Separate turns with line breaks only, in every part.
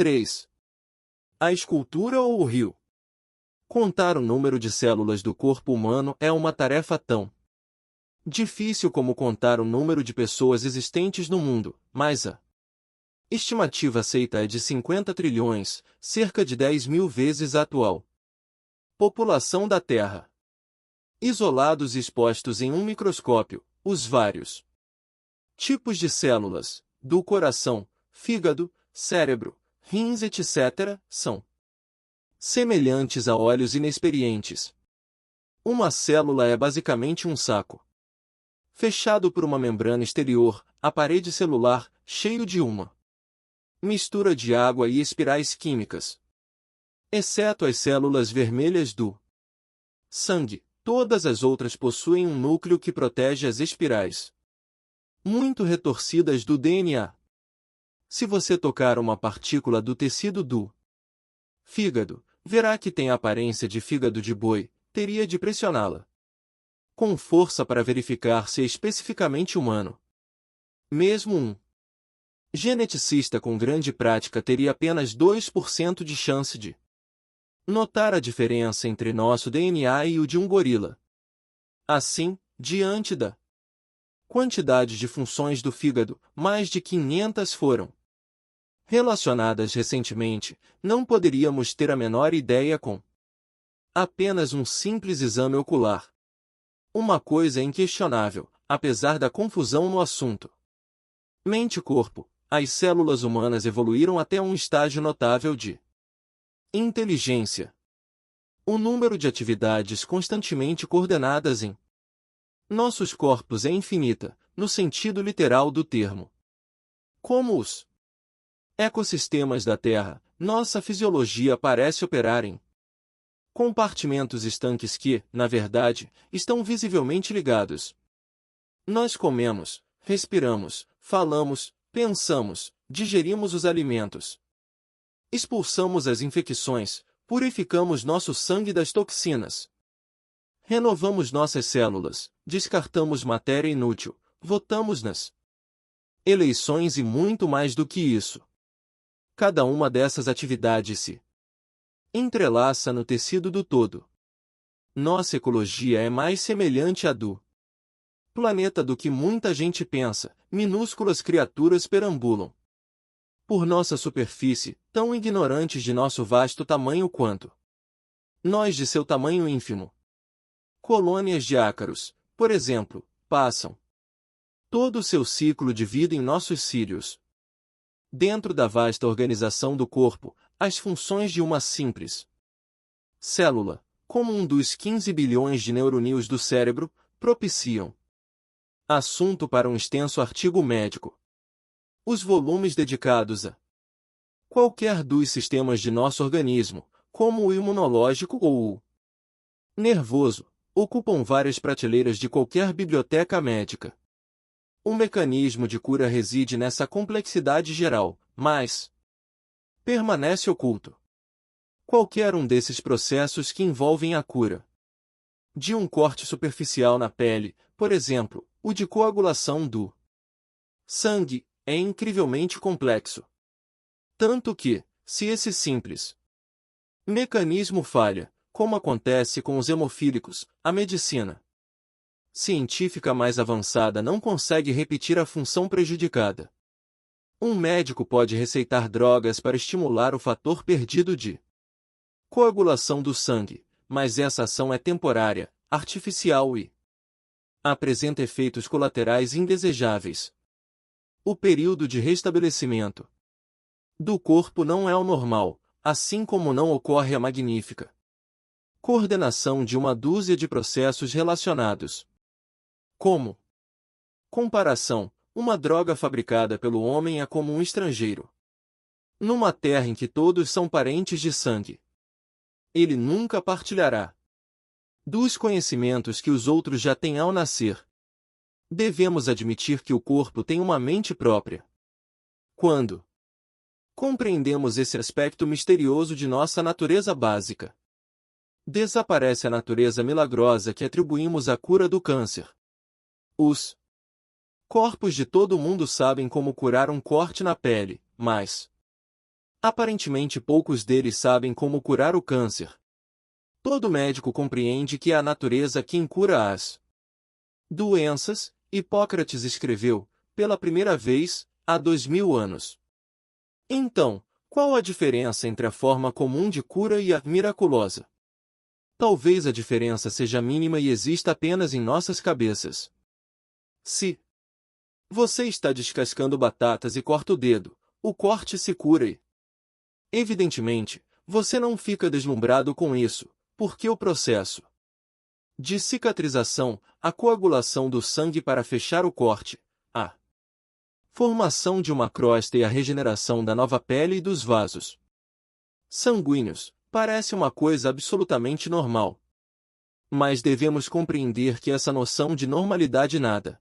3. A escultura ou o rio? Contar o número de células do corpo humano é uma tarefa tão difícil como contar o número de pessoas existentes no mundo, mas a estimativa aceita é de 50 trilhões, cerca de 10.000 vezes a atual população da Terra. Isolados e expostos em um microscópio, os vários tipos de células, do coração, fígado, cérebro, rins, etc., são semelhantes a olhos inexperientes. Uma célula é basicamente um saco fechado por uma membrana exterior, a parede celular, cheio de uma mistura de água e espirais químicas. Exceto as células vermelhas do sangue, todas as outras possuem um núcleo que protege as espirais muito retorcidas do DNA. Se você tocar uma partícula do tecido do fígado, verá que tem a aparência de fígado de boi, teria de pressioná-la com força para verificar se é especificamente humano. Mesmo um geneticista com grande prática teria apenas 2% de chance de notar a diferença entre nosso DNA e o de um gorila. Assim, diante da quantidade de funções do fígado, mais de 500 foram relacionadas recentemente, não poderíamos ter a menor ideia com apenas um simples exame ocular. Uma coisa é inquestionável, apesar da confusão no assunto. Mente e corpo, as células humanas evoluíram até um estágio notável de inteligência. O número de atividades constantemente coordenadas em nossos corpos é infinita, no sentido literal do termo. Como os ecossistemas da Terra, nossa fisiologia parece operar em compartimentos estanques que, na verdade, estão visivelmente ligados. Nós comemos, respiramos, falamos, pensamos, digerimos os alimentos, expulsamos as infecções, purificamos nosso sangue das toxinas, renovamos nossas células, descartamos matéria inútil, votamos nas eleições e muito mais do que isso. Cada uma dessas atividades se entrelaça no tecido do todo. Nossa ecologia é mais semelhante à do planeta do que muita gente pensa, minúsculas criaturas perambulam por nossa superfície, tão ignorantes de nosso vasto tamanho quanto nós de seu tamanho ínfimo. Colônias de ácaros, por exemplo, passam todo o seu ciclo de vida em nossos cílios. Dentro da vasta organização do corpo, as funções de uma simples célula, como um dos 15 bilhões de neurônios do cérebro, propiciam assunto para um extenso artigo médico. Os volumes dedicados a qualquer dos sistemas de nosso organismo, como o imunológico ou o nervoso, ocupam várias prateleiras de qualquer biblioteca médica. O mecanismo de cura reside nessa complexidade geral, mas permanece oculto. Qualquer um desses processos que envolvem a cura de um corte superficial na pele, por exemplo, o de coagulação do sangue, é incrivelmente complexo. Tanto que, se esse simples mecanismo falha, como acontece com os hemofílicos, a medicina científica mais avançada não consegue repetir a função prejudicada. Um médico pode receitar drogas para estimular o fator perdido de coagulação do sangue, mas essa ação é temporária, artificial e apresenta efeitos colaterais indesejáveis. O período de restabelecimento do corpo não é o normal, assim como não ocorre a magnífica coordenação de uma dúzia de processos relacionados. Como comparação, uma droga fabricada pelo homem é como um estrangeiro numa terra em que todos são parentes de sangue. Ele nunca partilhará dos conhecimentos que os outros já têm ao nascer. Devemos admitir que o corpo tem uma mente própria. Quando compreendemos esse aspecto misterioso de nossa natureza básica, desaparece a natureza milagrosa que atribuímos à cura do câncer. Os corpos de todo mundo sabem como curar um corte na pele, mas Aparentemente poucos deles sabem como curar o câncer. Todo médico compreende que é a natureza quem cura as doenças. Hipócrates escreveu, pela primeira vez, há 2000 anos. Então, qual a diferença entre a forma comum de cura e a miraculosa? Talvez a diferença seja mínima e exista apenas em nossas cabeças. Se você está descascando batatas e corta o dedo, o corte se cura e, evidentemente, você não fica deslumbrado com isso, porque o processo de cicatrização, a coagulação do sangue para fechar o corte, a formação de uma crosta e a regeneração da nova pele e dos vasos sanguíneos, parece uma coisa absolutamente normal. Mas devemos compreender que essa noção de normalidade nada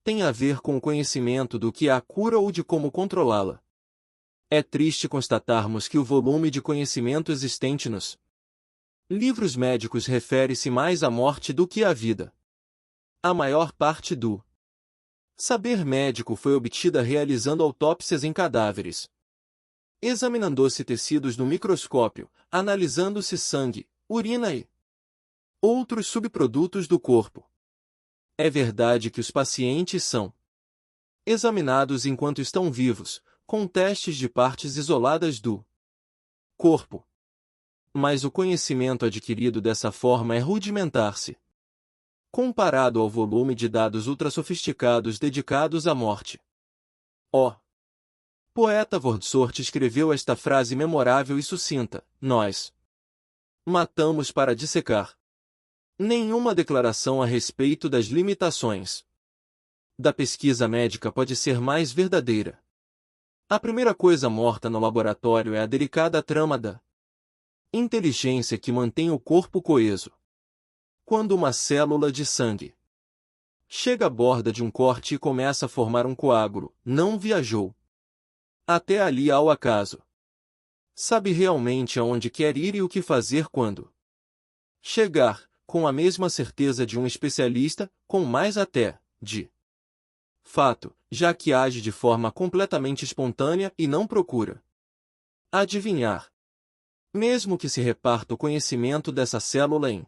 tem a ver com o conhecimento do que é a cura ou de como controlá-la. É triste constatarmos que o volume de conhecimento existente nos livros médicos refere-se mais à morte do que à vida. A maior parte do saber médico foi obtida realizando autópsias em cadáveres, examinando-se tecidos no microscópio, analisando-se sangue, urina e outros subprodutos do corpo. É verdade que os pacientes são examinados enquanto estão vivos, com testes de partes isoladas do corpo. Mas o conhecimento adquirido dessa forma é rudimentar-se comparado ao volume de dados ultrassofisticados dedicados à morte. O poeta Wordsworth escreveu esta frase memorável e sucinta: nós matamos para dissecar. Nenhuma declaração a respeito das limitações da pesquisa médica pode ser mais verdadeira. A primeira coisa morta no laboratório é a delicada trama da inteligência que mantém o corpo coeso. Quando uma célula de sangue chega à borda de um corte e começa a formar um coágulo, não viajou até ali ao acaso. Sabe realmente aonde quer ir e o que fazer quando chegar, com a mesma certeza de um especialista, com mais até, de fato, já que age de forma completamente espontânea e não procura adivinhar. Mesmo que se reparta o conhecimento dessa célula em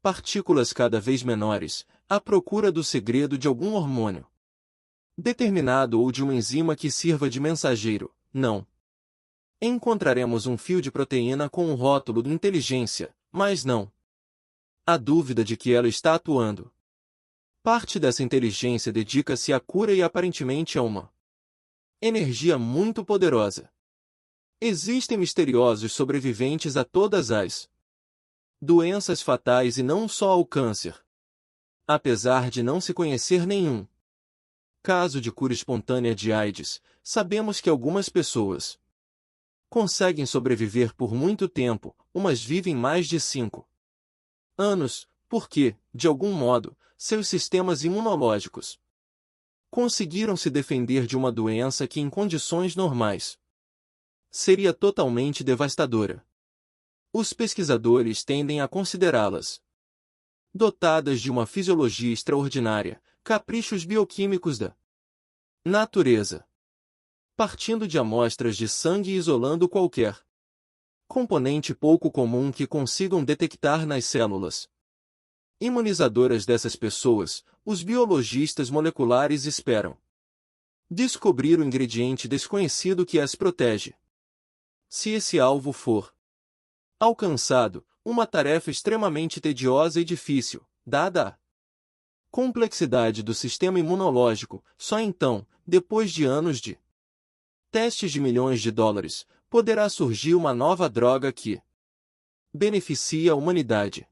partículas cada vez menores, à procura do segredo de algum hormônio determinado ou de uma enzima que sirva de mensageiro, não encontraremos um fio de proteína com um rótulo de inteligência, mas não há dúvida de que ela está atuando. Parte dessa inteligência dedica-se à cura e aparentemente a uma energia muito poderosa. Existem misteriosos sobreviventes a todas as doenças fatais e não só ao câncer. Apesar de não se conhecer nenhum caso de cura espontânea de AIDS, sabemos que algumas pessoas conseguem sobreviver por muito tempo, umas vivem mais de 5 anos, porque, de algum modo, seus sistemas imunológicos conseguiram se defender de uma doença que em condições normais seria totalmente devastadora. Os pesquisadores tendem a considerá-las dotadas de uma fisiologia extraordinária, caprichos bioquímicos da natureza. Partindo de amostras de sangue e isolando qualquer componente pouco comum que consigam detectar nas células imunizadoras dessas pessoas, os biologistas moleculares esperam descobrir o ingrediente desconhecido que as protege. Se esse alvo for alcançado, uma tarefa extremamente tediosa e difícil, dada a complexidade do sistema imunológico, só então, depois de anos de testes de milhões de dólares, poderá surgir uma nova droga que beneficia a humanidade.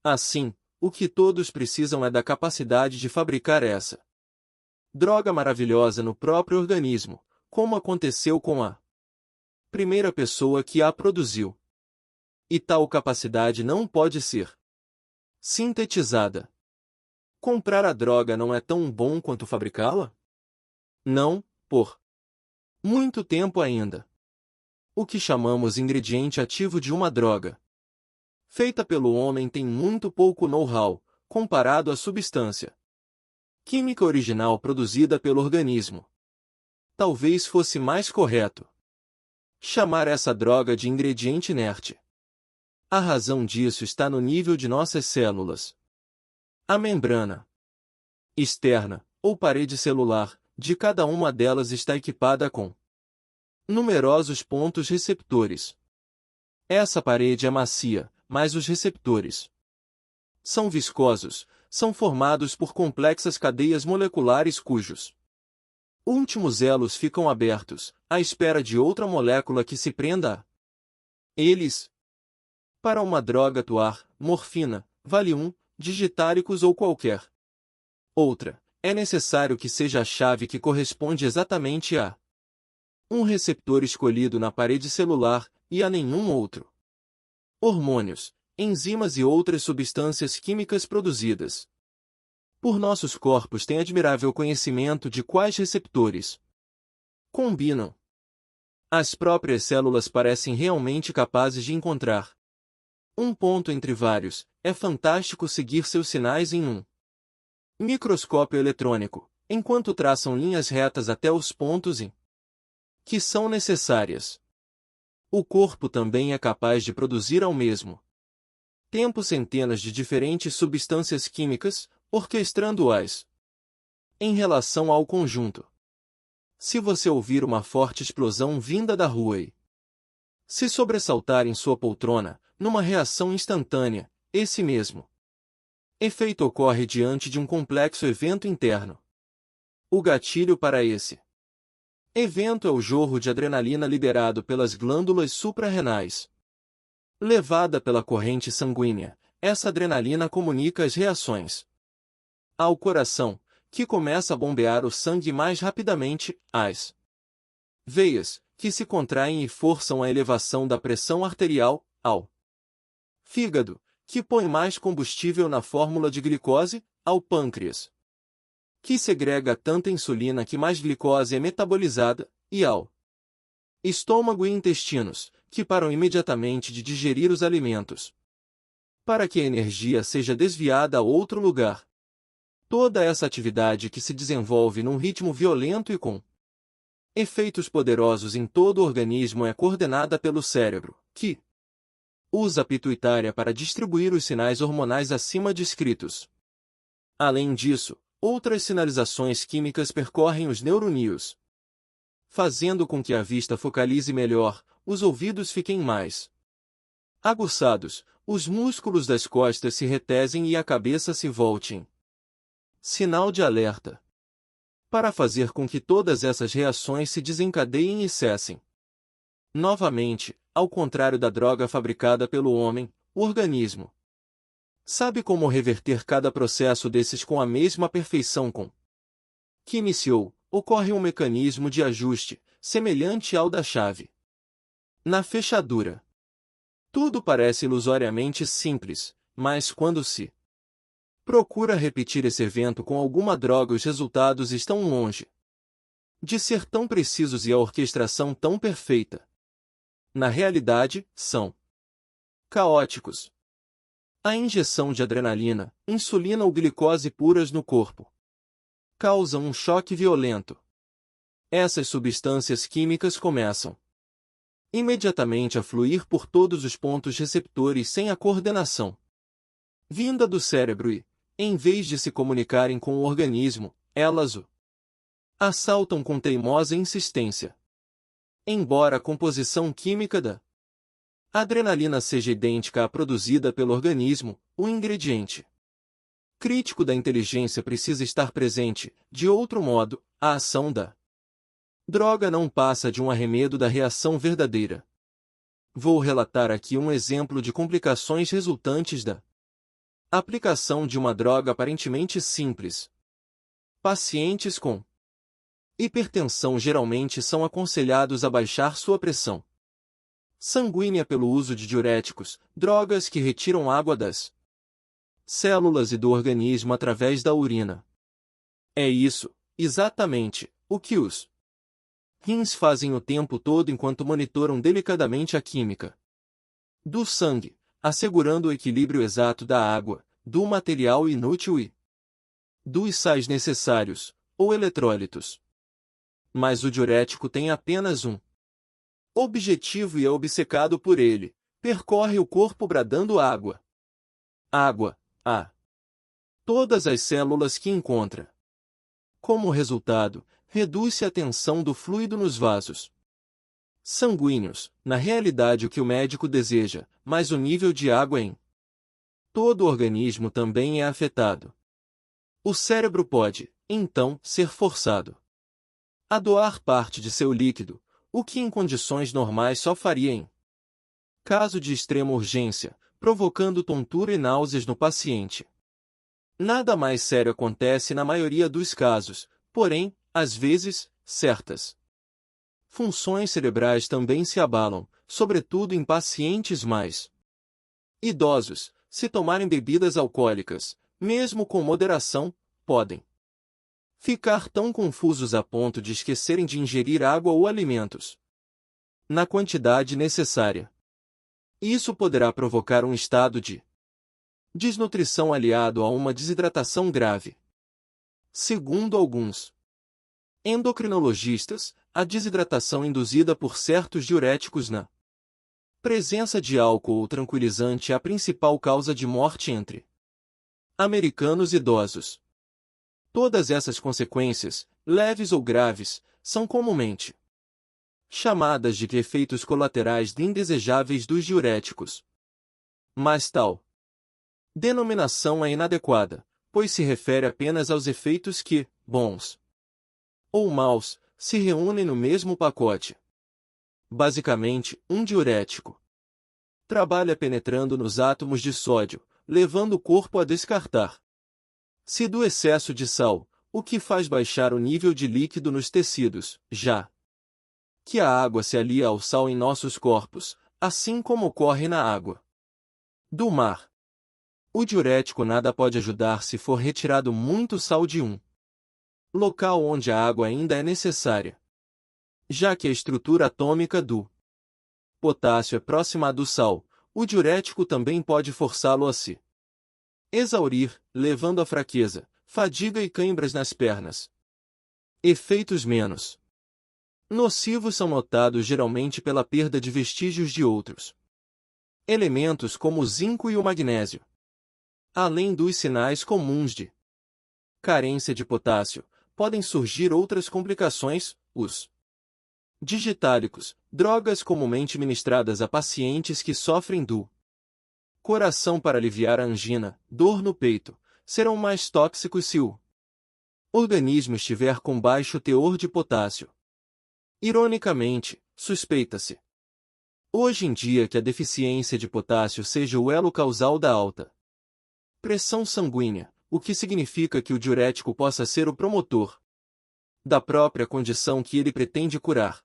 Assim, o que todos precisam é da capacidade de fabricar essa droga maravilhosa no próprio organismo, como aconteceu com a primeira pessoa que a produziu. E tal capacidade não pode ser sintetizada. Comprar a droga não é tão bom quanto fabricá-la? Não, por muito tempo ainda. O que chamamos ingrediente ativo de uma droga feita pelo homem tem muito pouco know-how, comparado à substância química original produzida pelo organismo. Talvez fosse mais correto chamar essa droga de ingrediente inerte. A razão disso está no nível de nossas células. A membrana externa, ou parede celular, de cada uma delas está equipada com numerosos pontos receptores. Essa parede é macia, mas os receptores são viscosos, são formados por complexas cadeias moleculares cujos últimos elos ficam abertos, à espera de outra molécula que se prenda a eles. Para uma droga atuar, morfina, Valium, digitáricos ou qualquer outra, é necessário que seja a chave que corresponde exatamente a um receptor escolhido na parede celular, e a nenhum outro. Hormônios, enzimas e outras substâncias químicas produzidas por nossos corpos têm admirável conhecimento de quais receptores combinam. As próprias células parecem realmente capazes de encontrar um ponto entre vários. É fantástico seguir seus sinais em um microscópio eletrônico, enquanto traçam linhas retas até os pontos em que são necessárias. O corpo também é capaz de produzir ao mesmo tempo centenas de diferentes substâncias químicas, orquestrando-as em relação ao conjunto. Se você ouvir uma forte explosão vinda da rua e se sobressaltar em sua poltrona, numa reação instantânea, esse mesmo efeito ocorre diante de um complexo evento interno. O gatilho para esse evento é o jorro de adrenalina liberado pelas glândulas suprarrenais. Levada pela corrente sanguínea, essa adrenalina comunica as reações ao coração, que começa a bombear o sangue mais rapidamente, às veias, que se contraem e forçam a elevação da pressão arterial, ao fígado, que põe mais combustível na fórmula de glicose, ao pâncreas, que segrega tanta insulina que mais glicose é metabolizada, e ao estômago e intestinos, que param imediatamente de digerir os alimentos, para que a energia seja desviada a outro lugar. Toda essa atividade que se desenvolve num ritmo violento e com efeitos poderosos em todo o organismo é coordenada pelo cérebro, que usa a pituitária para distribuir os sinais hormonais acima descritos. Além disso, outras sinalizações químicas percorrem os neuroníons, fazendo com que a vista focalize melhor, os ouvidos fiquem mais aguçados, os músculos das costas se retesem e a cabeça se volte. Sinal de alerta. Para fazer com que todas essas reações se desencadeiem e cessem. Novamente, ao contrário da droga fabricada pelo homem, o organismo sabe como reverter cada processo desses com a mesma perfeição com que iniciou. Ocorre um mecanismo de ajuste, semelhante ao da chave na fechadura. Tudo parece ilusoriamente simples, mas quando se procura repetir esse evento com alguma droga, os resultados estão longe de ser tão precisos e a orquestração tão perfeita. Na realidade, são caóticos. A injeção de adrenalina, insulina ou glicose puras no corpo causa um choque violento. Essas substâncias químicas começam imediatamente a fluir por todos os pontos receptores sem a coordenação vinda do cérebro e, em vez de se comunicarem com o organismo, elas o assaltam com teimosa insistência. Embora a composição química da adrenalina seja idêntica à produzida pelo organismo, o ingrediente crítico da inteligência precisa estar presente. De outro modo, a ação da droga não passa de um arremedo da reação verdadeira. Vou relatar aqui um exemplo de complicações resultantes da aplicação de uma droga aparentemente simples. Pacientes com hipertensão geralmente são aconselhados a baixar sua pressão sanguínea pelo uso de diuréticos, drogas que retiram água das células e do organismo através da urina. É isso, exatamente, o que os rins fazem o tempo todo enquanto monitoram delicadamente a química do sangue, assegurando o equilíbrio exato da água, do material inútil e dos sais necessários, ou eletrólitos. Mas o diurético tem apenas um Objetivo e é obcecado por ele, percorre o corpo bradando água. Água, a todas as células que encontra. Como resultado, reduz-se a tensão do fluido nos vasos sanguíneos, na realidade o que o médico deseja, mas o nível de água em todo o organismo também é afetado. O cérebro pode, então, ser forçado a doar parte de seu líquido, o que em condições normais só faria em caso de extrema urgência, provocando tontura e náuseas no paciente. Nada mais sério acontece na maioria dos casos, porém, às vezes, certas funções cerebrais também se abalam, sobretudo em pacientes mais idosos. Se tomarem bebidas alcoólicas, mesmo com moderação, podem ficar tão confusos a ponto de esquecerem de ingerir água ou alimentos na quantidade necessária. Isso poderá provocar um estado de desnutrição aliado a uma desidratação grave. Segundo alguns endocrinologistas, a desidratação induzida por certos diuréticos na presença de álcool ou tranquilizante é a principal causa de morte entre americanos idosos. Todas essas consequências, leves ou graves, são comumente chamadas de efeitos colaterais indesejáveis dos diuréticos. Mas tal denominação é inadequada, pois se refere apenas aos efeitos que, bons ou maus, se reúnem no mesmo pacote. Basicamente, um diurético trabalha penetrando nos átomos de sódio, levando o corpo a descartar-se do excesso de sal, o que faz baixar o nível de líquido nos tecidos, já que a água se alia ao sal em nossos corpos, assim como ocorre na água do mar. O diurético nada pode ajudar se for retirado muito sal de um local onde a água ainda é necessária, já que a estrutura atômica do potássio é próxima à do sal. O diurético também pode forçá-lo a se exaurir, levando a fraqueza, fadiga e cãibras nas pernas. Efeitos menos nocivos são notados geralmente pela perda de vestígios de outros elementos como o zinco e o magnésio. Além dos sinais comuns de carência de potássio, podem surgir outras complicações. Os digitálicos, drogas comumente ministradas a pacientes que sofrem do coração para aliviar a angina, dor no peito, serão mais tóxicos se o organismo estiver com baixo teor de potássio. Ironicamente, suspeita-se hoje em dia que a deficiência de potássio seja o elo causal da alta pressão sanguínea, o que significa que o diurético possa ser o promotor da própria condição que ele pretende curar.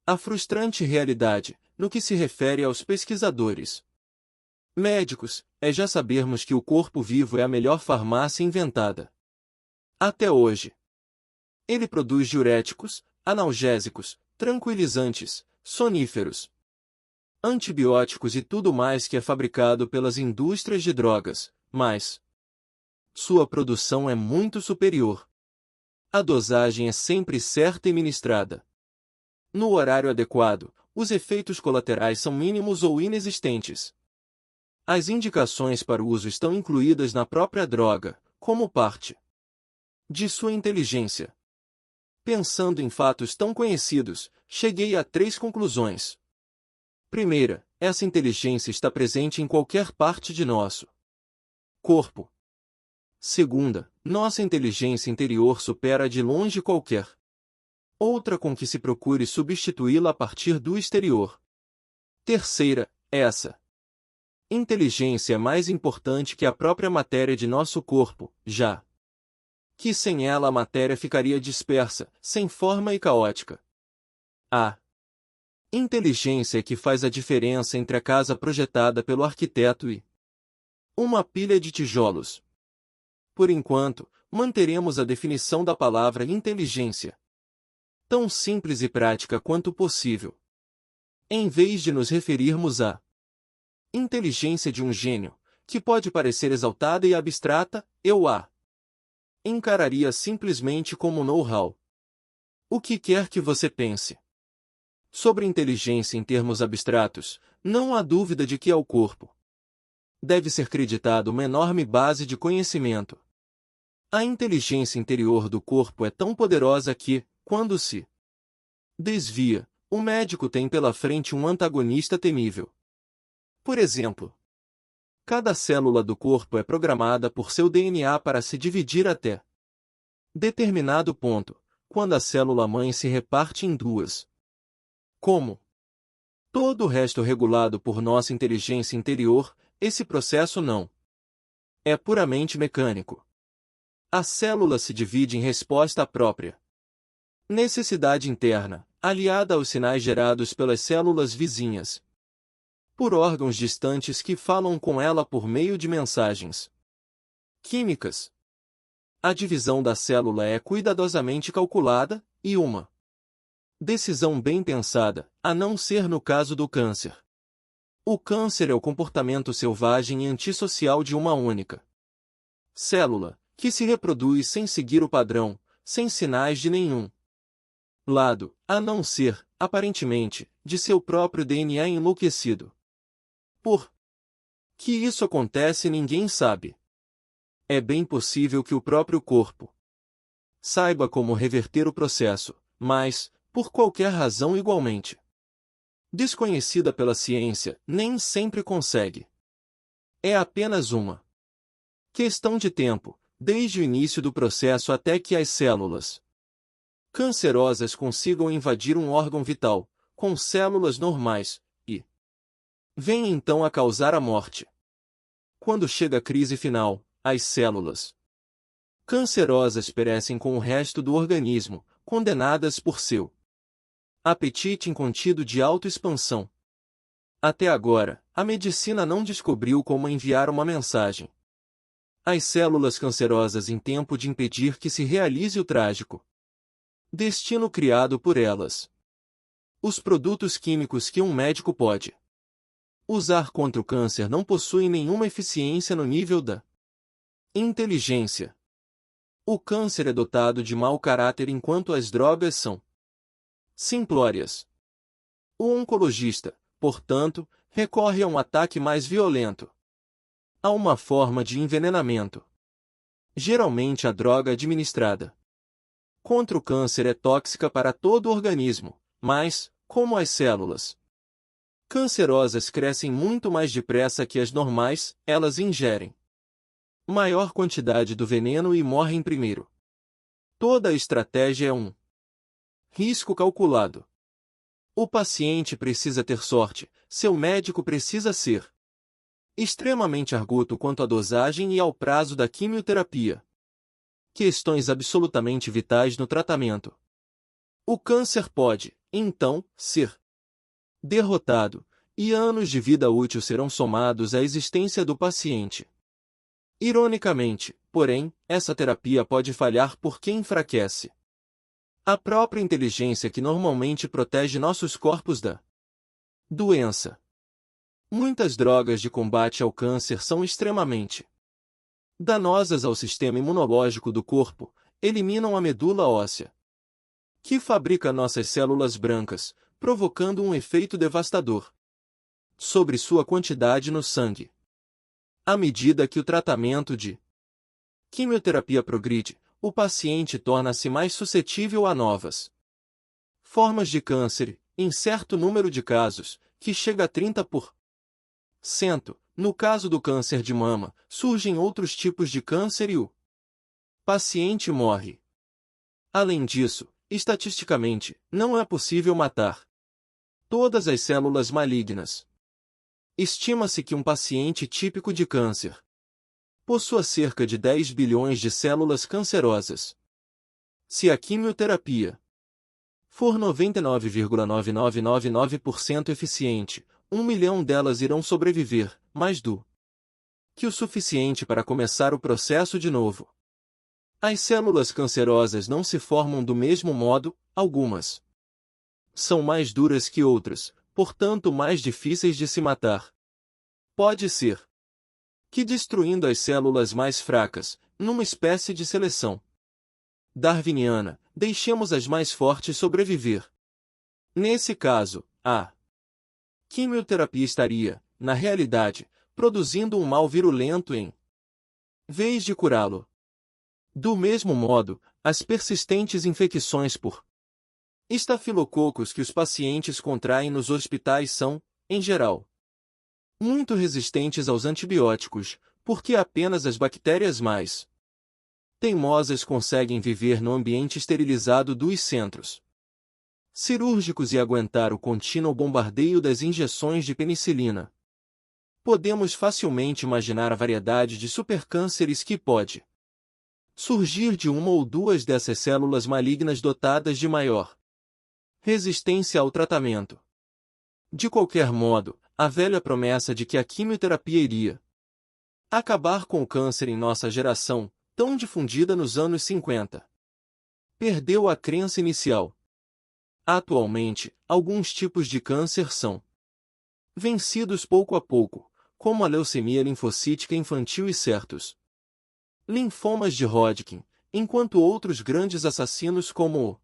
A frustrante realidade, no que se refere aos pesquisadores médicos, é já sabermos que o corpo vivo é a melhor farmácia inventada até hoje. Ele produz diuréticos, analgésicos, tranquilizantes, soníferos, antibióticos e tudo mais que é fabricado pelas indústrias de drogas, mas sua produção é muito superior. A dosagem é sempre certa e ministrada no horário adequado, os efeitos colaterais são mínimos ou inexistentes. As indicações para o uso estão incluídas na própria droga, como parte de sua inteligência. Pensando em fatos tão conhecidos, cheguei a 3 conclusões. Primeira, essa inteligência está presente em qualquer parte de nosso corpo. Segunda, nossa inteligência interior supera de longe qualquer outra com que se procure substituí-la a partir do exterior. Terceira, essa inteligência é mais importante que a própria matéria de nosso corpo, já que sem ela a matéria ficaria dispersa, sem forma e caótica. A inteligência é que faz a diferença entre a casa projetada pelo arquiteto e uma pilha de tijolos. Por enquanto, manteremos a definição da palavra inteligência tão simples e prática quanto possível. Em vez de nos referirmos à inteligência de um gênio, que pode parecer exaltada e abstrata, eu a encararia simplesmente como know-how. O que quer que você pense. Sobre inteligência em termos abstratos, não há dúvida de que ao corpo deve ser creditado uma enorme base de conhecimento. A inteligência interior do corpo é tão poderosa que, quando se desvia, o médico tem pela frente um antagonista temível. Por exemplo, cada célula do corpo é programada por seu DNA para se dividir até determinado ponto, quando a célula-mãe se reparte em duas. Como todo o resto regulado por nossa inteligência interior, esse processo não é puramente mecânico. A célula se divide em resposta à própria necessidade interna, aliada aos sinais gerados pelas células vizinhas, por órgãos distantes que falam com ela por meio de mensagens químicas. A divisão da célula é cuidadosamente calculada, e uma decisão bem pensada, a não ser no caso do câncer. O câncer é o comportamento selvagem e antissocial de uma única célula, que se reproduz sem seguir o padrão, sem sinais de nenhum lado, a não ser, aparentemente, de seu próprio DNA enlouquecido. Por que isso acontece ninguém sabe. É bem possível que o próprio corpo saiba como reverter o processo, mas, por qualquer razão igualmente desconhecida pela ciência, nem sempre consegue. É apenas uma questão de tempo, desde o início do processo até que as células cancerosas consigam invadir um órgão vital, com células normais, e venham então a causar a morte. Quando chega a crise final, as células cancerosas perecem com o resto do organismo, condenadas por seu apetite incontido de autoexpansão. Até agora, a medicina não descobriu como enviar uma mensagem às células cancerosas em tempo de impedir que se realize o trágico destino criado por elas. Os produtos químicos que um médico pode usar contra o câncer não possuem nenhuma eficiência no nível da inteligência. O câncer é dotado de mau caráter enquanto as drogas são simplórias. O oncologista, portanto, recorre a um ataque mais violento, a uma forma de envenenamento. Geralmente a droga administrada contra o câncer é tóxica para todo o organismo, mas, como as células cancerosas crescem muito mais depressa que as normais, elas ingerem maior quantidade do veneno e morrem primeiro. Toda a estratégia é um risco calculado. O paciente precisa ter sorte, seu médico precisa ser extremamente arguto quanto à dosagem e ao prazo da quimioterapia. Questões absolutamente vitais no tratamento. O câncer pode, então, ser derrotado, e anos de vida útil serão somados à existência do paciente. Ironicamente, porém, essa terapia pode falhar porque enfraquece a própria inteligência que normalmente protege nossos corpos da doença. Muitas drogas de combate ao câncer são extremamente danosas ao sistema imunológico do corpo, eliminam a medula óssea, que fabrica nossas células brancas, provocando um efeito devastador sobre sua quantidade no sangue. À medida que o tratamento de quimioterapia progride, o paciente torna-se mais suscetível a novas formas de câncer, em certo número de casos, que chega a 30%. No caso do câncer de mama, surgem outros tipos de câncer e o paciente morre. Além disso, estatisticamente, não é possível matar todas as células malignas. Estima-se que um paciente típico de câncer possua cerca de 10 bilhões de células cancerosas. Se a quimioterapia for 99,9999% eficiente, 1 milhão delas irão sobreviver, mais do que o suficiente para começar o processo de novo. As células cancerosas não se formam do mesmo modo, algumas são mais duras que outras, portanto mais difíceis de se matar. Pode ser que destruindo as células mais fracas, numa espécie de seleção darwiniana, deixemos as mais fortes sobreviver. Nesse caso, a quimioterapia estaria, na realidade, produzindo um mal virulento em vez de curá-lo. Do mesmo modo, as persistentes infecções por estafilococos que os pacientes contraem nos hospitais são, em geral, muito resistentes aos antibióticos, porque apenas as bactérias mais teimosas conseguem viver no ambiente esterilizado dos centros cirúrgicos e aguentar o contínuo bombardeio das injeções de penicilina. Podemos facilmente imaginar a variedade de supercânceres que pode surgir de uma ou duas dessas células malignas dotadas de maior resistência ao tratamento. De qualquer modo, a velha promessa de que a quimioterapia iria acabar com o câncer em nossa geração, tão difundida nos anos 50, perdeu a crença inicial. Atualmente, alguns tipos de câncer são vencidos pouco a pouco, como a leucemia linfocítica infantil e certos linfomas de Hodgkin, enquanto outros grandes assassinos como o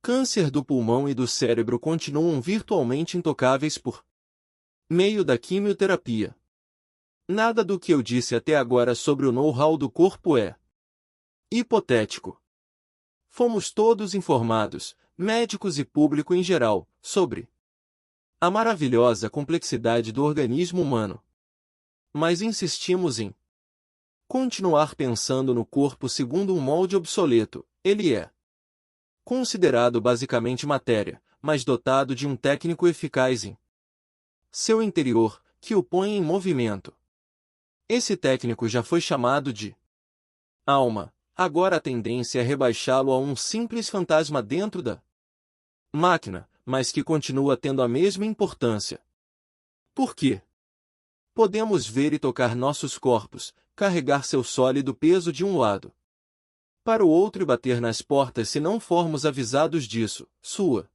câncer do pulmão e do cérebro continuam virtualmente intocáveis por meio da quimioterapia. Nada do que eu disse até agora sobre o know-how do corpo é hipotético. Fomos todos informados, médicos e público em geral, sobre a maravilhosa complexidade do organismo humano. Mas insistimos em continuar pensando no corpo segundo um molde obsoleto. Ele é considerado basicamente matéria, mas dotado de um técnico eficaz em seu interior, que o põe em movimento. Esse técnico já foi chamado de alma, agora a tendência é rebaixá-lo a um simples fantasma dentro da máquina, mas que continua tendo a mesma importância. Por quê? Podemos ver e tocar nossos corpos, carregar seu sólido peso de um lado para o outro e bater nas portas se não formos avisados disso. Sua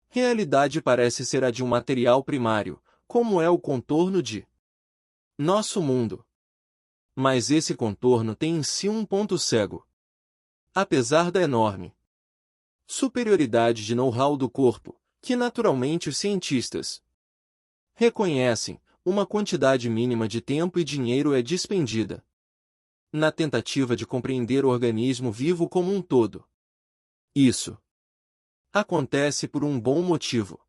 realidade parece ser a de um material primário, como é o contorno de nosso mundo. Mas esse contorno tem em si um ponto cego. Apesar da enorme superioridade de know-how do corpo, que naturalmente os cientistas reconhecem, uma quantidade mínima de tempo e dinheiro é despendida na tentativa de compreender o organismo vivo como um todo. Isso acontece por um bom motivo.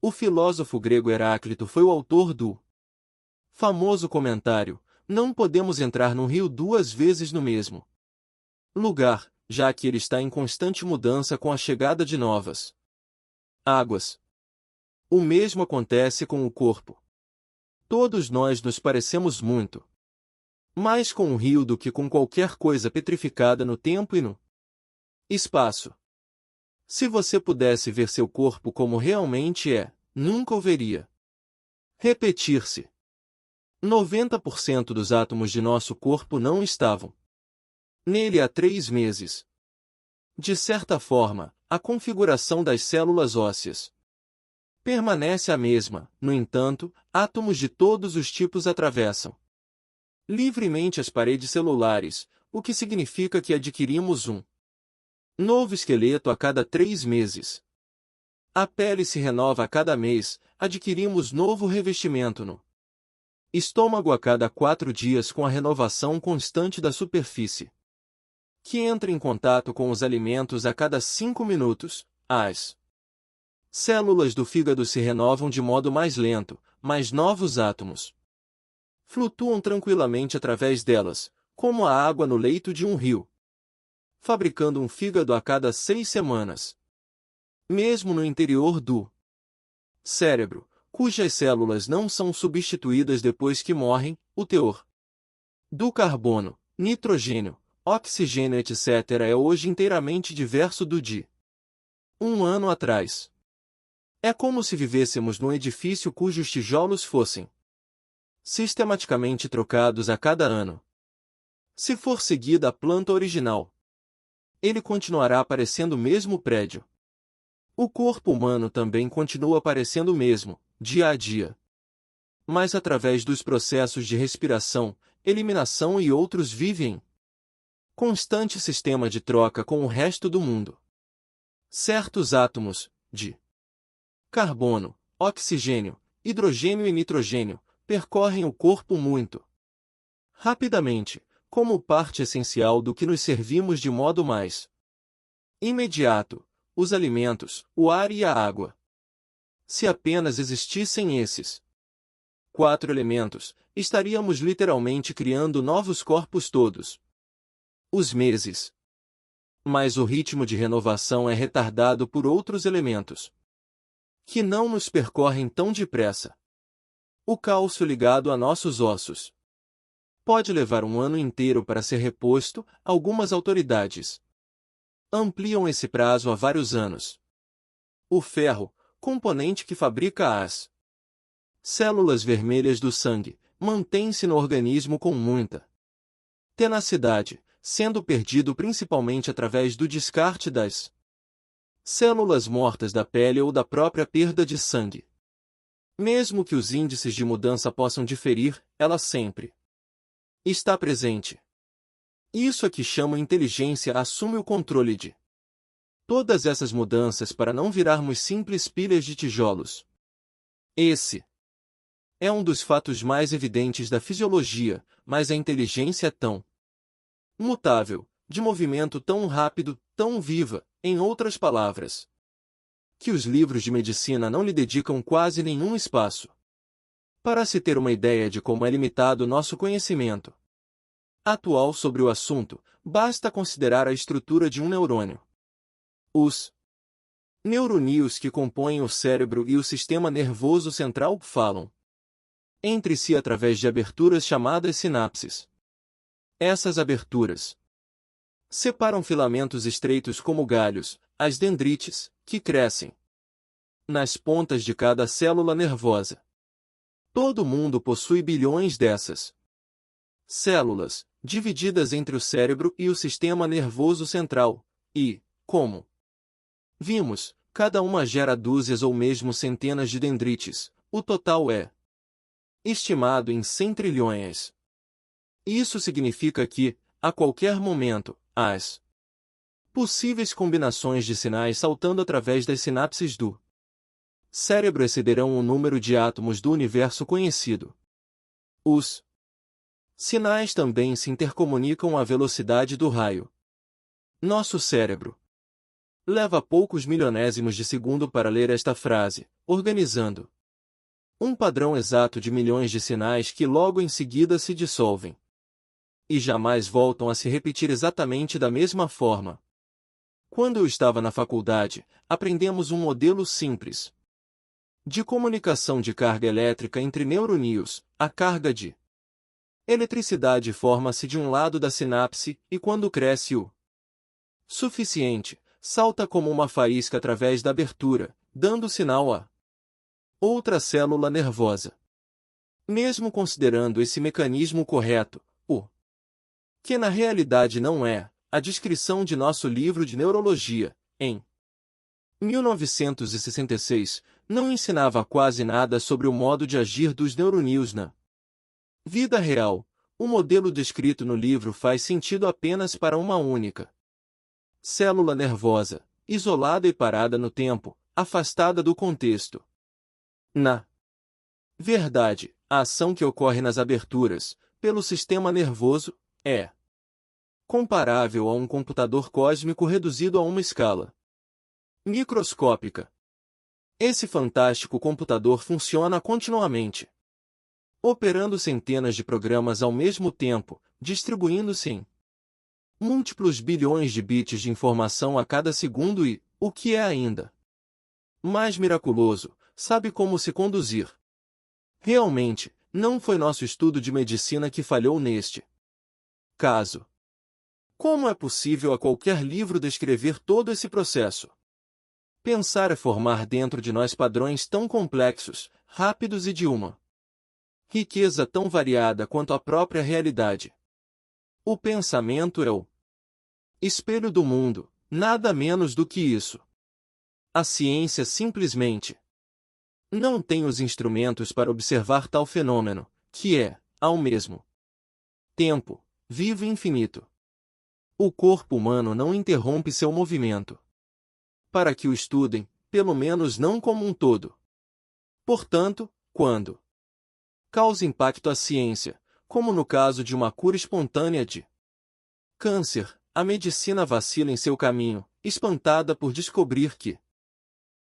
O filósofo grego Heráclito foi o autor do famoso comentário: não podemos entrar num rio duas vezes no mesmo lugar, já que ele está em constante mudança com a chegada de novas águas. O mesmo acontece com o corpo. Todos nós nos parecemos muito mais com um rio do que com qualquer coisa petrificada no tempo e no espaço. Se você pudesse ver seu corpo como realmente é, nunca o veria repetir-se. 90% dos átomos de nosso corpo não estavam nele há 3 meses. De certa forma, a configuração das células ósseas permanece a mesma, no entanto, átomos de todos os tipos atravessam livremente as paredes celulares, o que significa que adquirimos um novo esqueleto a cada 3 meses. A pele se renova a cada mês, adquirimos novo revestimento no estômago a cada 4 dias com a renovação constante da superfície, que entra em contato com os alimentos a cada 5 minutos. As células do fígado se renovam de modo mais lento, mas novos átomos flutuam tranquilamente através delas, como a água no leito de um rio, fabricando um fígado a cada 6 semanas. Mesmo no interior do cérebro, cujas células não são substituídas depois que morrem, o teor do carbono, nitrogênio, oxigênio etc. é hoje inteiramente diverso do de um ano atrás. É como se vivêssemos num edifício cujos tijolos fossem sistematicamente trocados a cada ano. Se for seguida a planta original, ele continuará parecendo o mesmo prédio. O corpo humano também continua parecendo o mesmo, dia a dia. Mas através dos processos de respiração, eliminação e outros vive em constante sistema de troca com o resto do mundo. Certos átomos, de carbono, oxigênio, hidrogênio e nitrogênio, percorrem o corpo muito rapidamente, como parte essencial do que nos servimos de modo mais imediato, os alimentos, o ar e a água. Se apenas existissem esses 4 elementos, estaríamos literalmente criando novos corpos todos os meses. Mas o ritmo de renovação é retardado por outros elementos que não nos percorrem tão depressa. O cálcio ligado a nossos ossos pode levar um ano inteiro para ser reposto. Algumas autoridades ampliam esse prazo a vários anos. O ferro, componente que fabrica as células vermelhas do sangue, mantém-se no organismo com muita tenacidade, sendo perdido principalmente através do descarte das células mortas da pele ou da própria perda de sangue. Mesmo que os índices de mudança possam diferir, ela sempre está presente. Isso é que chama inteligência assume o controle de todas essas mudanças para não virarmos simples pilhas de tijolos. Esse é um dos fatos mais evidentes da fisiologia, mas a inteligência é tão mutável, de movimento tão rápido, tão viva, em outras palavras, que os livros de medicina não lhe dedicam quase nenhum espaço. Para se ter uma ideia de como é limitado nosso conhecimento atual sobre o assunto, basta considerar a estrutura de um neurônio. Os neuronídeos que compõem o cérebro e o sistema nervoso central falam entre si através de aberturas chamadas sinapses. Essas aberturas separam filamentos estreitos como galhos, as dendrites, que crescem nas pontas de cada célula nervosa. Todo mundo possui bilhões dessas células, divididas entre o cérebro e o sistema nervoso central, e, como vimos, cada uma gera dúzias ou mesmo centenas de dendrites. O total é estimado em 100 trilhões. Isso significa que, a qualquer momento, as possíveis combinações de sinais saltando através das sinapses do cérebro excederão o número de átomos do universo conhecido. Os sinais também se intercomunicam à velocidade do raio. Nosso cérebro leva poucos milionésimos de segundo para ler esta frase, organizando um padrão exato de milhões de sinais que logo em seguida se dissolvem e jamais voltam a se repetir exatamente da mesma forma. Quando eu estava na faculdade, aprendemos um modelo simples de comunicação de carga elétrica entre neurônios. A carga de eletricidade forma-se de um lado da sinapse e, quando cresce o suficiente, salta como uma faísca através da abertura, dando sinal a outra célula nervosa. Mesmo considerando esse mecanismo correto, o que na realidade não é, a descrição de nosso livro de neurologia, em 1966, não ensinava quase nada sobre o modo de agir dos neurônios na vida real. O modelo descrito no livro faz sentido apenas para uma única célula nervosa, isolada e parada no tempo, afastada do contexto. Na verdade, a ação que ocorre nas aberturas, pelo sistema nervoso, é comparável a um computador cósmico reduzido a uma escala microscópica. Esse fantástico computador funciona continuamente, operando centenas de programas ao mesmo tempo, distribuindo-se em múltiplos bilhões de bits de informação a cada segundo e, o que é ainda mais miraculoso, sabe como se conduzir. Realmente, não foi nosso estudo de medicina que falhou neste caso. Como é possível a qualquer livro descrever todo esse processo? Pensar é formar dentro de nós padrões tão complexos, rápidos e de uma riqueza tão variada quanto a própria realidade. O pensamento é o espelho do mundo, nada menos do que isso. A ciência simplesmente não tem os instrumentos para observar tal fenômeno, que é, ao mesmo tempo, vivo e infinito. O corpo humano não interrompe seu movimento. Para que o estudem, pelo menos não como um todo. Portanto, quando causa impacto à ciência, como no caso de uma cura espontânea de câncer, a medicina vacila em seu caminho, espantada por descobrir que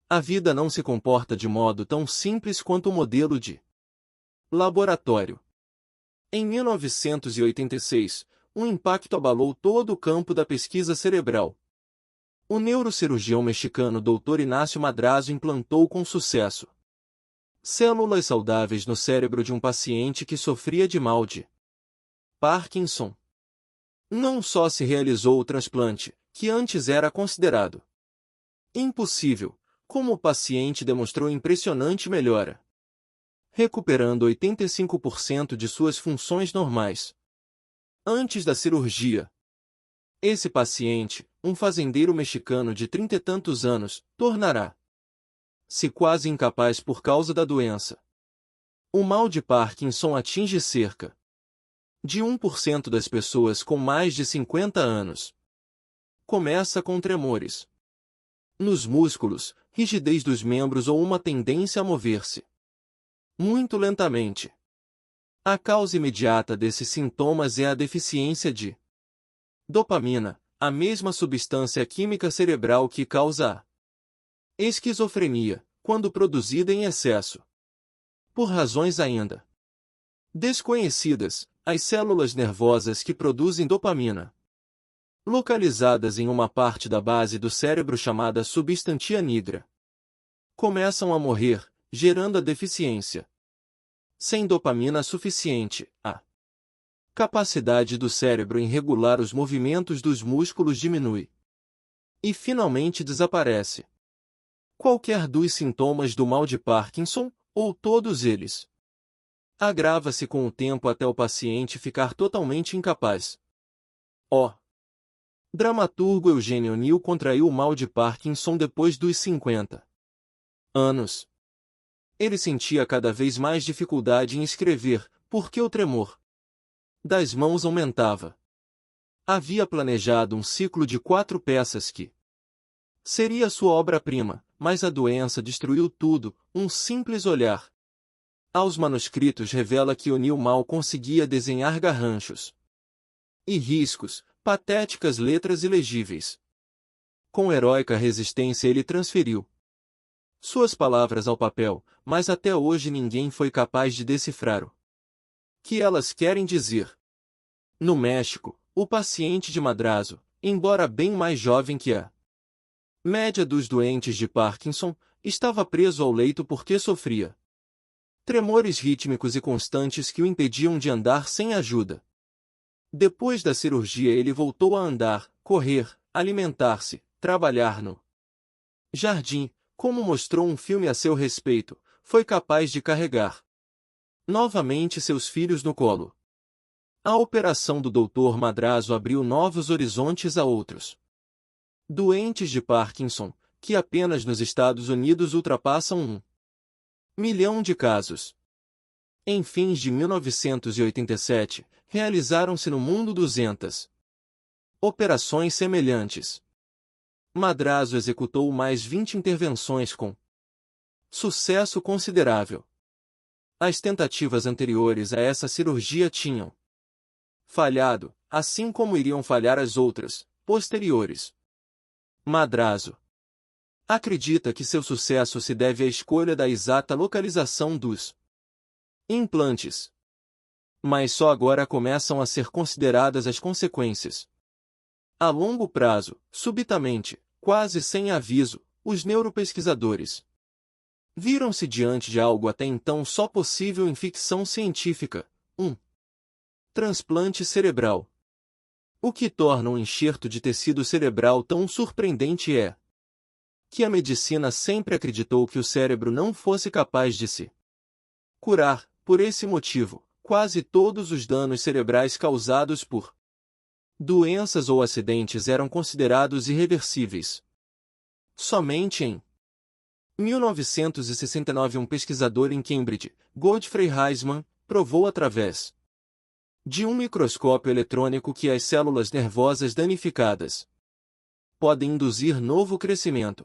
a vida não se comporta de modo tão simples quanto o modelo de laboratório. Em 1986, um impacto abalou todo o campo da pesquisa cerebral. O neurocirurgião mexicano Dr. Inácio Madrazo implantou com sucesso células saudáveis no cérebro de um paciente que sofria de mal de Parkinson. Não só se realizou o transplante, que antes era considerado impossível, como o paciente demonstrou impressionante melhora, recuperando 85% de suas funções normais. Antes da cirurgia, esse paciente, um fazendeiro mexicano de 30 e tantos anos, tornará-se quase incapaz por causa da doença. O mal de Parkinson atinge cerca de 1% das pessoas com mais de 50 anos. Começa com tremores nos músculos, rigidez dos membros ou uma tendência a mover-se muito lentamente. A causa imediata desses sintomas é a deficiência de dopamina, a mesma substância química cerebral que causa a esquizofrenia, quando produzida em excesso. Por razões ainda desconhecidas, as células nervosas que produzem dopamina, localizadas em uma parte da base do cérebro chamada substância nigra, começam a morrer, gerando a deficiência. Sem dopamina suficiente, a capacidade do cérebro em regular os movimentos dos músculos diminui e finalmente desaparece. Qualquer dos sintomas do mal de Parkinson, ou todos eles, agrava-se com o tempo até o paciente ficar totalmente incapaz. O dramaturgo Eugênio O'Neill contraiu o mal de Parkinson depois dos 50 anos. Ele sentia cada vez mais dificuldade em escrever, porque o tremor das mãos aumentava. Havia planejado um ciclo de 4 peças que seria sua obra-prima, mas a doença destruiu tudo. Um simples olhar aos manuscritos revela que O'Neill mal conseguia desenhar garranchos e riscos, patéticas letras ilegíveis. Com heróica resistência ele transferiu suas palavras ao papel, mas até hoje ninguém foi capaz de decifrar o que elas querem dizer. No México, o paciente de Madrazo, embora bem mais jovem que a média dos doentes de Parkinson, estava preso ao leito porque sofria tremores rítmicos e constantes que o impediam de andar sem ajuda. Depois da cirurgia ele voltou a andar, correr, alimentar-se, trabalhar no jardim. Como mostrou um filme a seu respeito, foi capaz de carregar novamente seus filhos no colo. A operação do Dr. Madrazo abriu novos horizontes a outros doentes de Parkinson, que apenas nos Estados Unidos ultrapassam 1 milhão de casos. Em fins de 1987, realizaram-se no mundo 200 operações semelhantes. Madrazo executou mais 20 intervenções com sucesso considerável. As tentativas anteriores a essa cirurgia tinham falhado, assim como iriam falhar as outras, posteriores. Madrazo acredita que seu sucesso se deve à escolha da exata localização dos implantes. Mas só agora começam a ser consideradas as consequências. A longo prazo, subitamente, quase sem aviso, os neuropesquisadores viram-se diante de algo até então só possível em ficção científica, um transplante cerebral. O que torna um enxerto de tecido cerebral tão surpreendente é que a medicina sempre acreditou que o cérebro não fosse capaz de se curar. Por esse motivo, quase todos os danos cerebrais causados por doenças ou acidentes eram considerados irreversíveis. Somente em 1969 um pesquisador em Cambridge, Godfrey Heiserman, provou através de um microscópio eletrônico que as células nervosas danificadas podem induzir novo crescimento.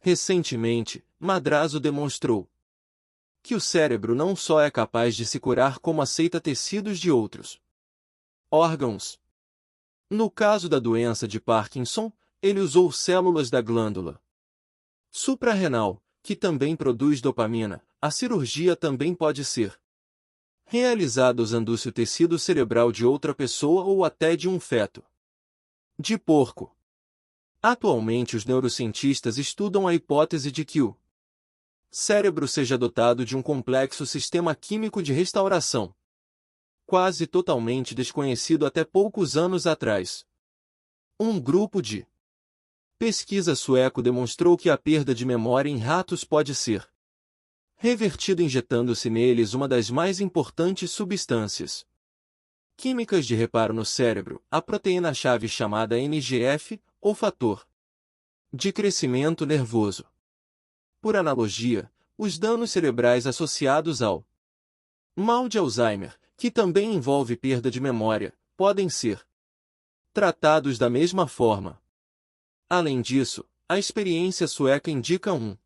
Recentemente, Madrazo demonstrou que o cérebro não só é capaz de se curar como aceita tecidos de outros órgãos. No caso da doença de Parkinson, ele usou células da glândula suprarrenal, que também produz dopamina. A cirurgia também pode ser realizada usando-se o tecido cerebral de outra pessoa ou até de um feto de porco. Atualmente os neurocientistas estudam a hipótese de que o cérebro seja dotado de um complexo sistema químico de restauração, quase totalmente desconhecido até poucos anos atrás. Um grupo de pesquisa sueco demonstrou que a perda de memória em ratos pode ser revertida injetando-se neles uma das mais importantes substâncias químicas de reparo no cérebro, a proteína-chave chamada NGF, ou fator de crescimento nervoso. Por analogia, os danos cerebrais associados ao mal de Alzheimer, que também envolve perda de memória, podem ser tratados da mesma forma. Além disso, a experiência sueca indica um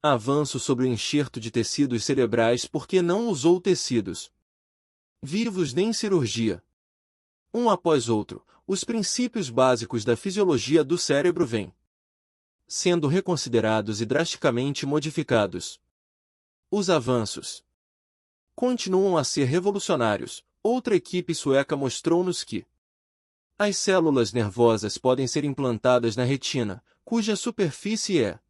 avanço sobre o enxerto de tecidos cerebrais porque não usou tecidos vivos nem cirurgia. Um após outro, os princípios básicos da fisiologia do cérebro vêm sendo reconsiderados e drasticamente modificados. Os avanços continuam a ser revolucionários. Outra equipe sueca mostrou-nos que as células nervosas podem ser implantadas na retina, cuja superfície é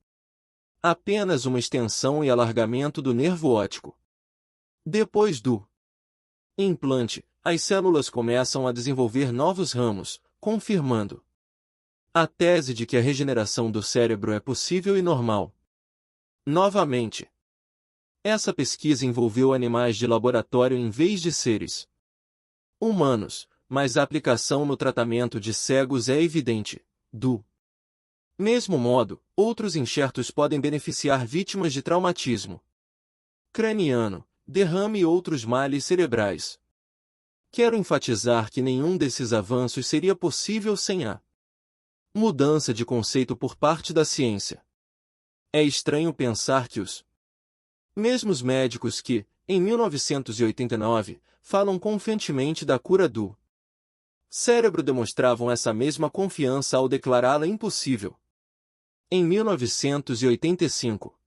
apenas uma extensão e alargamento do nervo óptico. Depois do implante, as células começam a desenvolver novos ramos, confirmando a tese de que a regeneração do cérebro é possível e normal. Novamente, essa pesquisa envolveu animais de laboratório em vez de seres humanos, mas a aplicação no tratamento de cegos é evidente. Do mesmo modo, outros enxertos podem beneficiar vítimas de traumatismo craniano, derrame e outros males cerebrais. Quero enfatizar que nenhum desses avanços seria possível sem a mudança de conceito por parte da ciência. É estranho pensar que os mesmos médicos que, em 1989, falam confiantemente da cura do cérebro demonstravam essa mesma confiança ao declará-la impossível em 1985.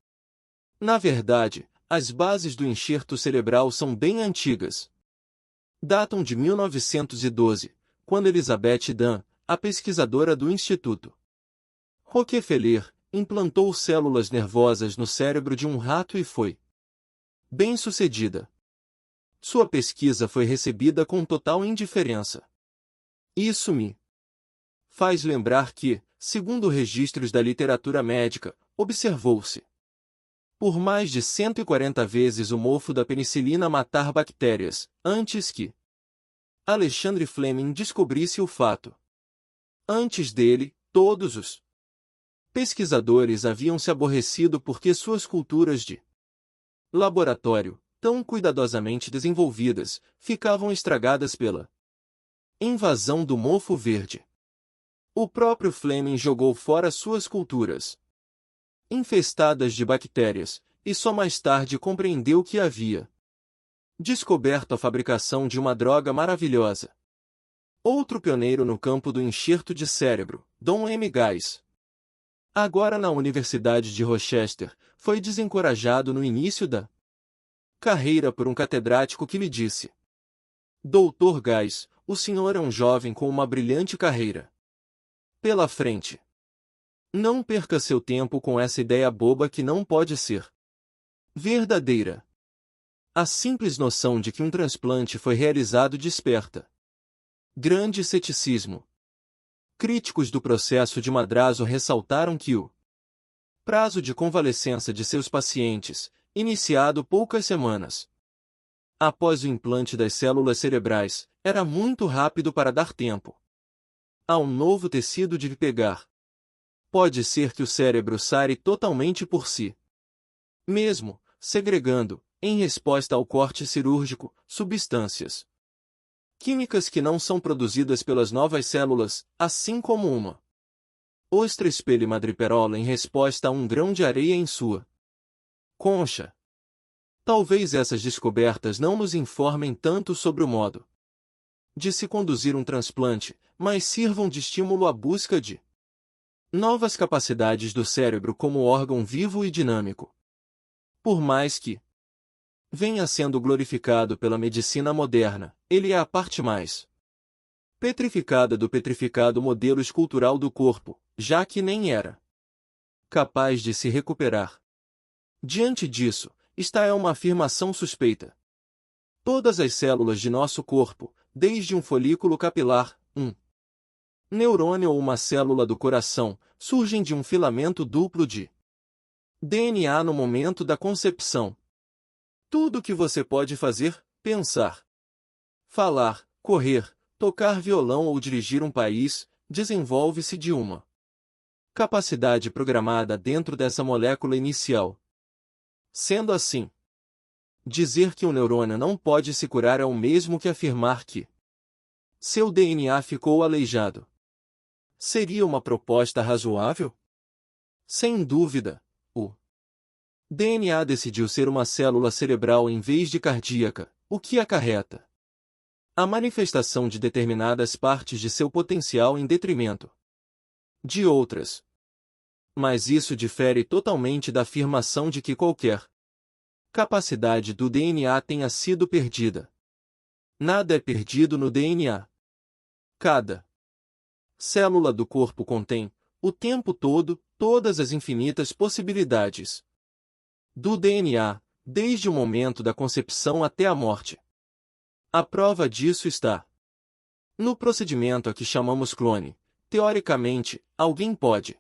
Na verdade, as bases do enxerto cerebral são bem antigas. Datam de 1912, quando Elizabeth Dunn, a pesquisadora do Instituto Rockefeller, implantou células nervosas no cérebro de um rato e foi bem-sucedida. Sua pesquisa foi recebida com total indiferença. Isso me faz lembrar que, segundo registros da literatura médica, observou-se por mais de 140 vezes o mofo da penicilina matar bactérias, antes que Alexandre Fleming descobrisse o fato. Antes dele, todos os pesquisadores haviam se aborrecido porque suas culturas de laboratório, tão cuidadosamente desenvolvidas, ficavam estragadas pela invasão do mofo verde. O próprio Fleming jogou fora suas culturas infestadas de bactérias, e só mais tarde compreendeu que havia descoberto a fabricação de uma droga maravilhosa. Outro pioneiro no campo do enxerto de cérebro, Don M. Geiss, agora na Universidade de Rochester, foi desencorajado no início da carreira por um catedrático que lhe disse: Dr. Geiss, o senhor é um jovem com uma brilhante carreira pela frente. Não perca seu tempo com essa ideia boba que não pode ser verdadeira. A simples noção de que um transplante foi realizado desperta grande ceticismo. Críticos do processo de Madrazo ressaltaram que o prazo de convalescença de seus pacientes, iniciado poucas semanas após o implante das células cerebrais, era muito rápido para dar tempo a um novo tecido de pegar. Pode ser que o cérebro sare totalmente por si mesmo, segregando, em resposta ao corte cirúrgico, substâncias químicas que não são produzidas pelas novas células, assim como uma ostra, espelho e madreperola em resposta a um grão de areia em sua concha. Talvez essas descobertas não nos informem tanto sobre o modo de se conduzir um transplante, mas sirvam de estímulo à busca de novas capacidades do cérebro como órgão vivo e dinâmico. Por mais que venha sendo glorificado pela medicina moderna, ele é a parte mais petrificada do petrificado modelo escultural do corpo, já que nem era capaz de se recuperar. Diante disso, esta é uma afirmação suspeita. Todas as células de nosso corpo, desde um folículo capilar, um neurônio ou uma célula do coração, surgem de um filamento duplo de DNA no momento da concepção. Tudo o que você pode fazer, pensar, falar, correr, tocar violão ou dirigir um país, desenvolve-se de uma capacidade programada dentro dessa molécula inicial. Sendo assim, dizer que um neurônio não pode se curar é o mesmo que afirmar que seu DNA ficou aleijado. Seria uma proposta razoável? Sem dúvida, o DNA decidiu ser uma célula cerebral em vez de cardíaca, o que acarreta a manifestação de determinadas partes de seu potencial em detrimento de outras. Mas isso difere totalmente da afirmação de que qualquer capacidade do DNA tenha sido perdida. Nada é perdido no DNA. Cada célula do corpo contém, o tempo todo, todas as infinitas possibilidades do DNA, desde o momento da concepção até a morte. A prova disso está no procedimento a que chamamos clone. Teoricamente, alguém pode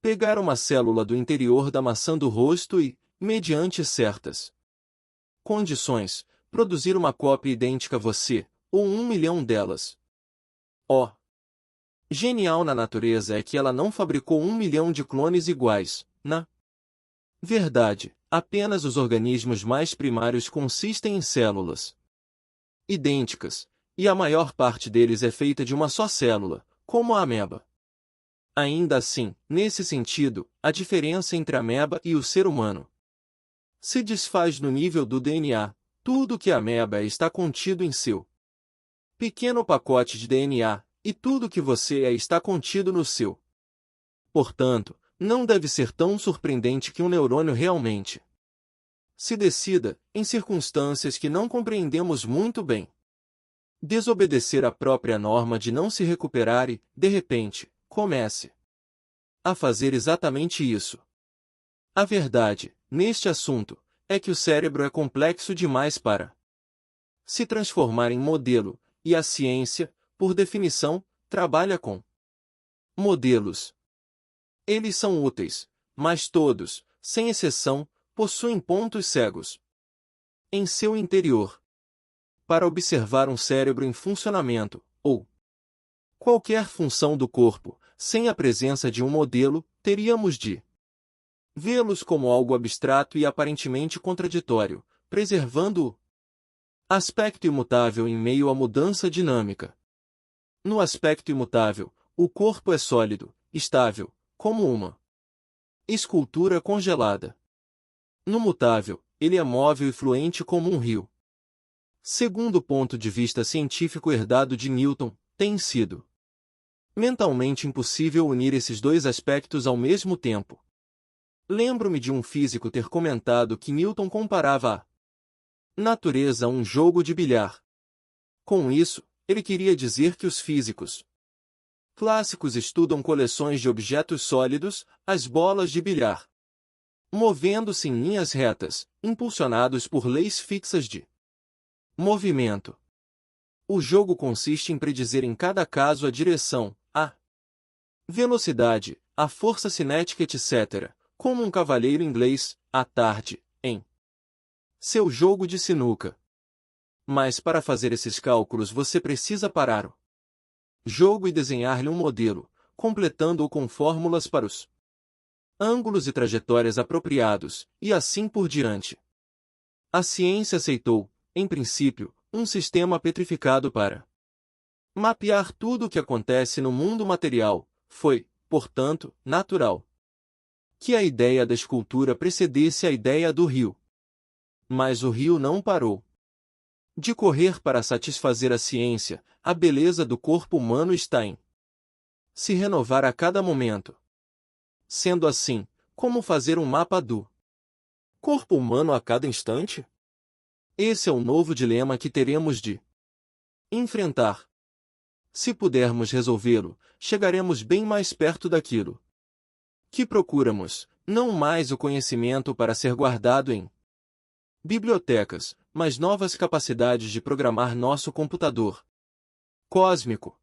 pegar uma célula do interior da maçã do rosto e, mediante certas condições, produzir uma cópia idêntica a você, ou 1 milhão delas. O genial na natureza é que ela não fabricou 1 milhão de clones iguais. Na verdade, apenas os organismos mais primários consistem em células idênticas, e a maior parte deles é feita de uma só célula, como a ameba. Ainda assim, nesse sentido, a diferença entre a ameba e o ser humano se desfaz no nível do DNA. Tudo que a ameba é está contido em seu pequeno pacote de DNA, e tudo que você é está contido no seu. Portanto, não deve ser tão surpreendente que um neurônio realmente se decida, em circunstâncias que não compreendemos muito bem, desobedecer à própria norma de não se recuperar e, de repente, comece a fazer exatamente isso. A verdade, neste assunto, é que o cérebro é complexo demais para se transformar em modelo, e a ciência, por definição, trabalha com modelos. Eles são úteis, mas todos, sem exceção, possuem pontos cegos em seu interior. Para observar um cérebro em funcionamento, ou qualquer função do corpo, sem a presença de um modelo, teríamos de vê-los como algo abstrato e aparentemente contraditório, preservando o aspecto imutável em meio à mudança dinâmica. No aspecto imutável, o corpo é sólido, estável, como uma escultura congelada. No mutável, ele é móvel e fluente como um rio. Segundo o ponto de vista científico herdado de Newton, tem sido mentalmente impossível unir esses dois aspectos ao mesmo tempo. Lembro-me de um físico ter comentado que Newton comparava a natureza a um jogo de bilhar. Com isso, ele queria dizer que os físicos clássicos estudam coleções de objetos sólidos, as bolas de bilhar, movendo-se em linhas retas, impulsionados por leis fixas de movimento. O jogo consiste em predizer em cada caso a direção, a velocidade, a força cinética, etc., como um cavalheiro inglês, à tarde, em seu jogo de sinuca. Mas para fazer esses cálculos você precisa parar o jogo e desenhar-lhe um modelo, completando-o com fórmulas para os ângulos e trajetórias apropriados, e assim por diante. A ciência aceitou, em princípio, um sistema petrificado para mapear tudo o que acontece no mundo material. Foi, portanto, natural, que a ideia da escultura precedesse a ideia do rio. Mas o rio não parou de correr para satisfazer a ciência. A beleza do corpo humano está em se renovar a cada momento. Sendo assim, como fazer um mapa do corpo humano a cada instante? Esse é o novo dilema que teremos de enfrentar. Se pudermos resolvê-lo, chegaremos bem mais perto daquilo que procuramos, não mais o conhecimento para ser guardado em bibliotecas, mas novas capacidades de programar nosso computador cósmico.